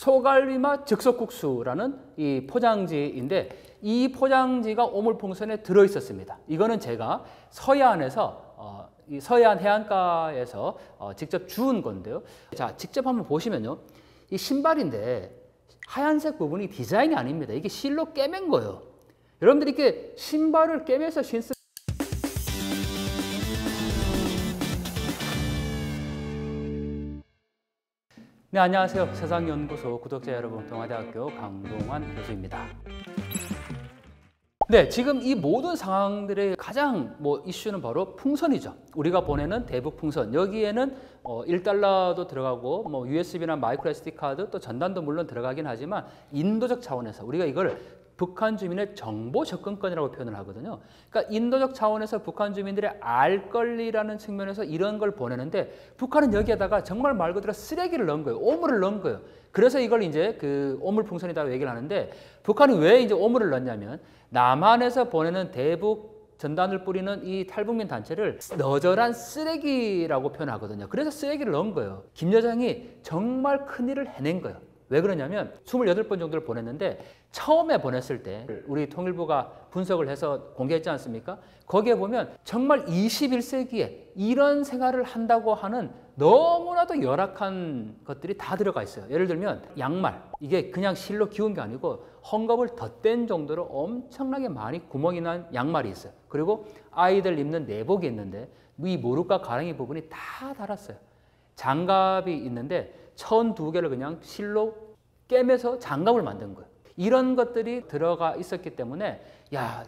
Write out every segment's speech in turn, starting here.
소갈비맛 즉석국수라는 이 포장지인데 이 포장지가 오물풍선에 들어 있었습니다. 이거는 제가 서해안에서 이 서해안 해안가에서 직접 주운 건데요. 자, 직접 한번 보시면요. 이 신발인데 하얀색 부분이 디자인이 아닙니다. 이게 실로 꿰맨 거예요. 여러분들이 이렇게 신발을 꿰매서 신는 네, 안녕하세요. 세상연구소 구독자 여러분, 동아대학교 강동환 교수입니다. 네, 지금 이 모든 상황들의 가장 이슈는 바로 풍선이죠. 우리가 보내는 대북 풍선. 여기에는 $1도 들어가고 USB나 마이크로 SD 카드 또 전단도 물론 들어가긴 하지만 인도적 차원에서 우리가 이걸 북한 주민의 정보 접근권이라고 표현을 하거든요. 그러니까 인도적 차원에서 북한 주민들의 알 권리라는 측면에서 이런 걸 보내는데 북한은 여기에다가 정말 말 그대로 쓰레기를 넣은 거예요. 오물을 넣은 거예요. 그래서 이걸 이제 그 오물풍선이라고 얘기를 하는데 북한이 왜 이제 오물을 넣냐면 남한에서 보내는 대북 전단을 뿌리는 이 탈북민 단체를 너절한 쓰레기라고 표현하거든요. 그래서 쓰레기를 넣은 거예요. 김 여정이 정말 큰일을 해낸 거예요. 왜 그러냐면 28번 정도를 보냈는데 처음에 보냈을 때 우리 통일부가 분석을 해서 공개했지 않습니까? 거기에 보면 정말 21세기에 이런 생활을 한다고 하는 너무나도 열악한 것들이 다 들어가 있어요. 예를 들면 양말, 이게 그냥 실로 기운 게 아니고 헝겊을 덧댄 정도로 엄청나게 많이 구멍이 난 양말이 있어요. 그리고 아이들 입는 내복이 있는데 이 무릎과 가랑이 부분이 다 닳았어요. 장갑이 있는데 1002개를 그냥 실로 꿰매서 장갑을 만든 거예요. 이런 것들이 들어가 있었기 때문에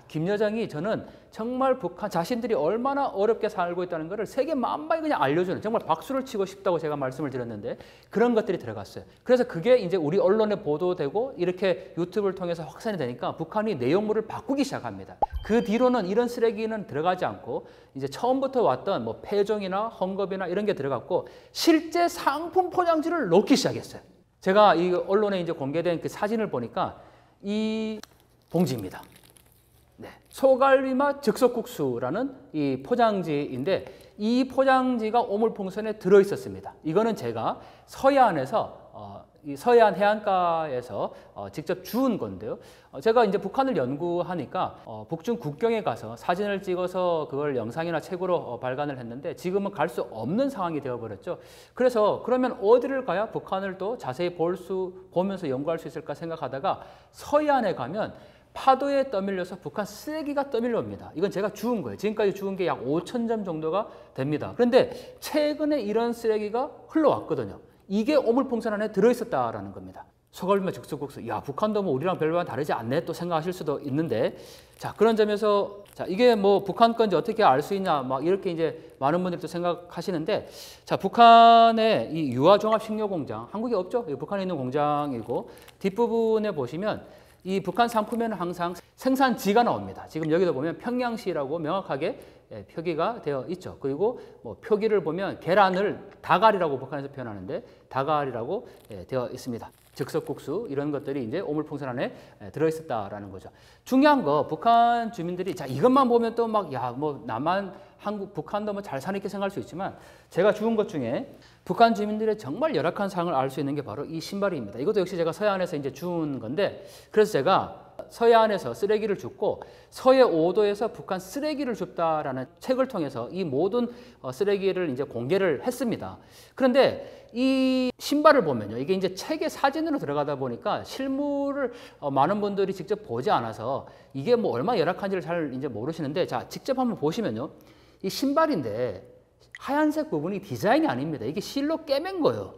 김 여정이 저는 정말 북한 자신들이 얼마나 어렵게 살고 있다는 것을 세계 만방에 그냥 알려주는 정말 박수를 치고 싶다고 제가 말씀을 드렸는데 그런 것들이 들어갔어요. 그래서 그게 이제 우리 언론에 보도되고 이렇게 유튜브를 통해서 확산이 되니까 북한이 내용물을 바꾸기 시작합니다. 그 뒤로는 이런 쓰레기는 들어가지 않고 이제 처음부터 왔던 폐종이나 헝겊이나 이런 게 들어갔고 실제 상품 포장지를 넣기 시작했어요. 제가 이 언론에 이제 공개된 그 사진을 보니까 이 봉지입니다. 네. 소갈비맛 즉석국수라는 이 포장지인데 이 포장지가 오물풍선에 들어 있었습니다. 이거는 제가 서해안에서 이 서해안 해안가에서 직접 주운 건데요. 제가 이제 북한을 연구하니까 북중 국경에 가서 사진을 찍어서 그걸 영상이나 책으로 발간을 했는데 지금은 갈 수 없는 상황이 되어버렸죠. 그래서 그러면 어디를 가야 북한을 또 자세히 보면서 연구할 수 있을까 생각하다가 서해안에 가면 파도에 떠밀려서 북한 쓰레기가 떠밀려옵니다. 이건 제가 주운 거예요. 지금까지 주운 게 약 5,000점 정도가 됩니다. 그런데 최근에 이런 쓰레기가 흘러왔거든요. 이게 오물풍선 안에 들어있었다라는 겁니다. 소갈비맛 즉석국수. 북한도 우리랑 별반 다르지 않네 또 생각하실 수도 있는데 자, 그런 점에서 자, 이게 북한 건지 어떻게 알 수 있냐 이렇게 이제 많은 분들이 또 생각하시는데 자, 북한의 이 유아종합식료공장 한국에 없죠? 북한에 있는 공장이고 뒷부분에 보시면 이 북한 상품에는 항상 생산지가 나옵니다. 지금 여기도 보면 평양시라고 명확하게 표기가 되어 있죠. 그리고 표기를 보면 계란을 다갈이라고 북한에서 표현하는데 다갈이라고 되어 있습니다. 즉석국수 이런 것들이 이제 오물풍선 안에 들어있었다라는 거죠. 중요한 거 북한 주민들이 자 이것만 보면 또 남한 한국 북한도 잘 사는 이렇게 생각할 수 있지만 제가 주운 것 중에 북한 주민들의 정말 열악한 상황을 알 수 있는 게 바로 이 신발입니다. 이것도 역시 제가 서해안에서 이제 주운 건데 그래서 제가 서해안에서 쓰레기를 줍고 서해 5도에서 북한 쓰레기를 줍다라는 책을 통해서 이 모든 쓰레기를 이제 공개를 했습니다. 그런데 이 신발을 보면요. 이게 이제 책의 사진으로 들어가다 보니까 실물을 많은 분들이 직접 보지 않아서 이게 얼마나 열악한지를 잘 이제 모르시는데 자, 직접 한번 보시면요. 이 신발인데 하얀색 부분이 디자인이 아닙니다. 이게 실로 꿰맨 거예요.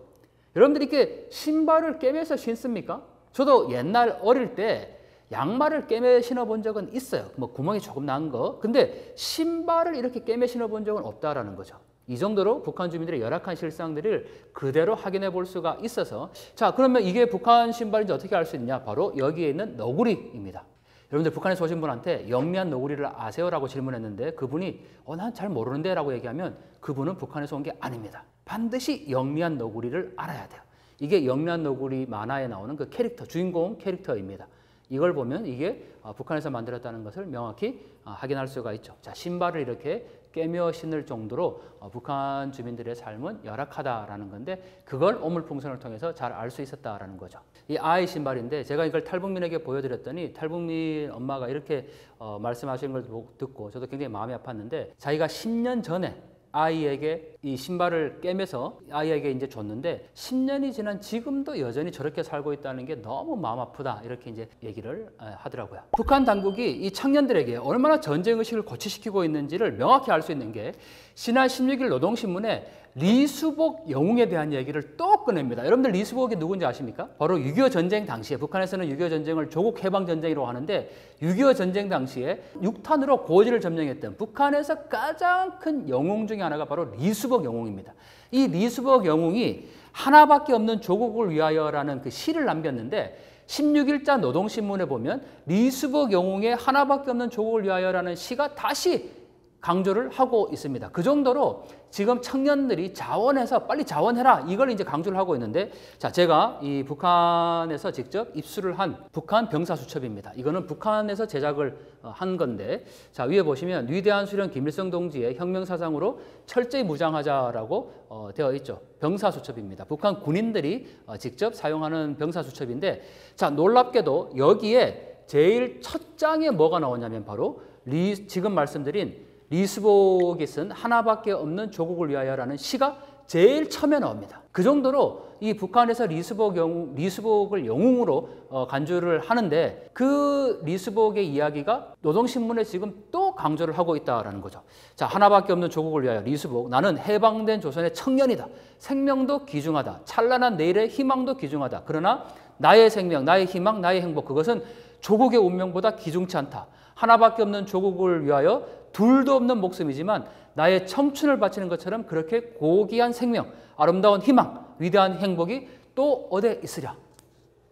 여러분들이 이렇게 신발을 꿰매서 신습니까? 저도 옛날 어릴 때 양말을 꿰매 신어본 적은 있어요. 구멍이 조금 난 거. 근데 신발을 이렇게 꿰매 신어본 적은 없다라는 거죠. 이 정도로 북한 주민들의 열악한 실상들을 그대로 확인해 볼 수가 있어서 자, 그러면 이게 북한 신발인지 어떻게 알 수 있냐? 바로 여기에 있는 너구리입니다. 여러분들 북한에서 오신 분한테 영미한 너구리를 아세요? 라고 질문했는데 그분이 난 잘 모르는데 라고 얘기하면 그분은 북한에서 온 게 아닙니다. 반드시 영미한 너구리를 알아야 돼요. 이게 영미한 너구리 만화에 나오는 그 캐릭터, 주인공 캐릭터입니다. 이걸 보면 이게 북한에서 만들었다는 것을 명확히 확인할 수가 있죠. 자, 신발을 이렇게 깨며 신을 정도로 북한 주민들의 삶은 열악하다라는 건데 그걸 오물풍선을 통해서 잘 알 수 있었다라는 거죠. 이 아이 신발인데 제가 이걸 탈북민에게 보여드렸더니 탈북민 엄마가 이렇게 말씀하시는 걸 듣고 저도 굉장히 마음이 아팠는데 자기가 10년 전에 아이에게 이 신발을 깨매서 아이에게 이제 줬는데 10년이 지난 지금도 여전히 저렇게 살고 있다는 게 너무 마음 아프다 이렇게 이제 얘기를 하더라고요. 북한 당국이 이 청년들에게 얼마나 전쟁 의식을 고취시키고 있는지를 명확히 알 수 있는 게 지난 16일 노동신문에 리수복 영웅에 대한 얘기를 또 꺼냅니다. 여러분들 리수복이 누군지 아십니까? 바로 6.25 전쟁 당시에 북한에서는 6.25 전쟁을 조국 해방 전쟁이라고 하는데 6.25 전쟁 당시에 6탄으로 고지를 점령했던 북한에서 가장 큰 영웅 중에 하나가 바로 리수복 영웅입니다. 이 리수복 영웅이 하나밖에 없는 조국을 위하여라는 그 시를 남겼는데 16일자 노동신문에 보면 리수복 영웅의 하나밖에 없는 조국을 위하여라는 시가 다시 강조를 하고 있습니다. 그 정도로 지금 청년들이 자원해서 빨리 자원해라 이걸 이제 강조를 하고 있는데 자 제가 이 북한에서 직접 입수를 한 북한 병사수첩입니다. 이거는 북한에서 제작을 한 건데 자 위에 보시면 위대한 수령 김일성 동지의 혁명사상으로 철저히 무장하자라고 되어 있죠. 병사수첩입니다. 북한 군인들이 직접 사용하는 병사수첩인데 자 놀랍게도 여기에 제일 첫 장에 뭐가 나오냐면 바로 지금 말씀드린 리수복이 쓴 하나밖에 없는 조국을 위하여라는 시가 제일 처음에 나옵니다. 그 정도로 이 북한에서 리수복을 영웅으로 간주를 하는데 그 리수복의 이야기가 노동신문에 지금 또 강조를 하고 있다는 거죠. 자, 하나밖에 없는 조국을 위하여 리수복. 나는 해방된 조선의 청년이다. 생명도 귀중하다. 찬란한 내일의 희망도 귀중하다. 그러나 나의 생명, 나의 희망, 나의 행복 그것은 조국의 운명보다 귀중치 않다. 하나밖에 없는 조국을 위하여 둘도 없는 목숨이지만 나의 청춘을 바치는 것처럼 그렇게 고귀한 생명, 아름다운 희망, 위대한 행복이 또 어디에 있으랴.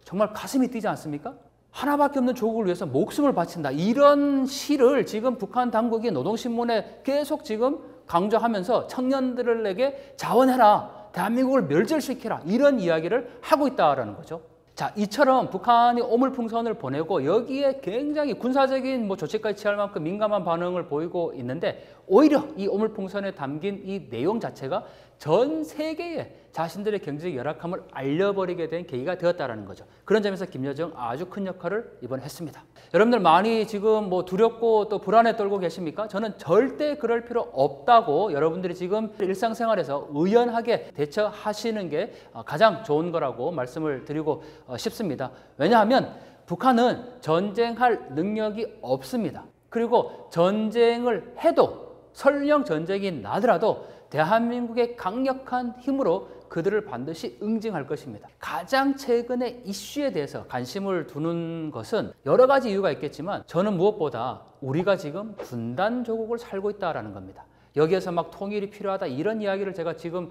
정말 가슴이 뛰지 않습니까? 하나밖에 없는 조국을 위해서 목숨을 바친다. 이런 시를 지금 북한 당국이 노동신문에 계속 지금 강조하면서 청년들에게 자원해라. 대한민국을 멸절시켜라. 이런 이야기를 하고 있다는 거죠. 자, 이처럼 북한이 오물풍선을 보내고 여기에 굉장히 군사적인 조치까지 취할 만큼 민감한 반응을 보이고 있는데 오히려 이 오물풍선에 담긴 이 내용 자체가 전 세계에 자신들의 경제적 열악함을 알려버리게 된 계기가 되었다는 거죠. 그런 점에서 김여정 아주 큰 역할을 이번에 했습니다. 여러분들 많이 지금 두렵고 또 불안에 떨고 계십니까? 저는 절대 그럴 필요 없다고 여러분들이 지금 일상생활에서 의연하게 대처하시는 게 가장 좋은 거라고 말씀을 드리고 싶습니다. 왜냐하면 북한은 전쟁할 능력이 없습니다. 그리고 전쟁을 해도 설령 전쟁이 나더라도 대한민국의 강력한 힘으로 그들을 반드시 응징할 것입니다. 가장 최근에 이슈에 대해서 관심을 두는 것은 여러 가지 이유가 있겠지만 저는 무엇보다 우리가 지금 분단 조국을 살고 있다는 겁니다. 여기에서 막 통일이 필요하다 이런 이야기를 제가 지금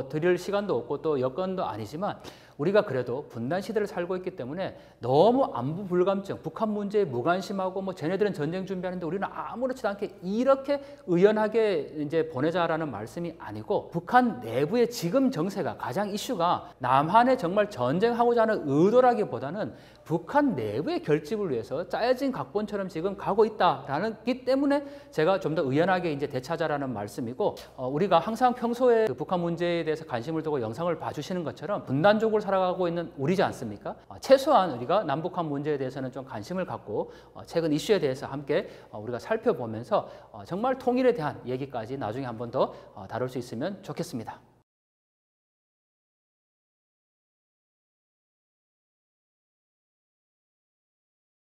드릴 시간도 없고 또 여건도 아니지만 우리가 그래도 분단 시대를 살고 있기 때문에 너무 안보 불감증, 북한 문제에 무관심하고 쟤네들은 전쟁 준비하는데 우리는 아무렇지도 않게 이렇게 의연하게 이제 보내자라는 말씀이 아니고 북한 내부의 지금 정세가 가장 이슈가 남한에 정말 전쟁하고자 하는 의도라기보다는 북한 내부의 결집을 위해서 짜여진 각본처럼 지금 가고 있다라는 기 때문에 제가 좀 더 의연하게 이제 대처하자라는 말씀이고 우리가 항상 평소에 그 북한 문제에 대해서 관심을 두고 영상을 봐주시는 것처럼 분단적으로 살아가고 있는 우리지 않습니까? 최소한 우리가 남북한 문제에 대해서는 좀 관심을 갖고 최근 이슈에 대해서 함께 우리가 살펴보면서 정말 통일에 대한 얘기까지 나중에 한 번 더 다룰 수 있으면 좋겠습니다.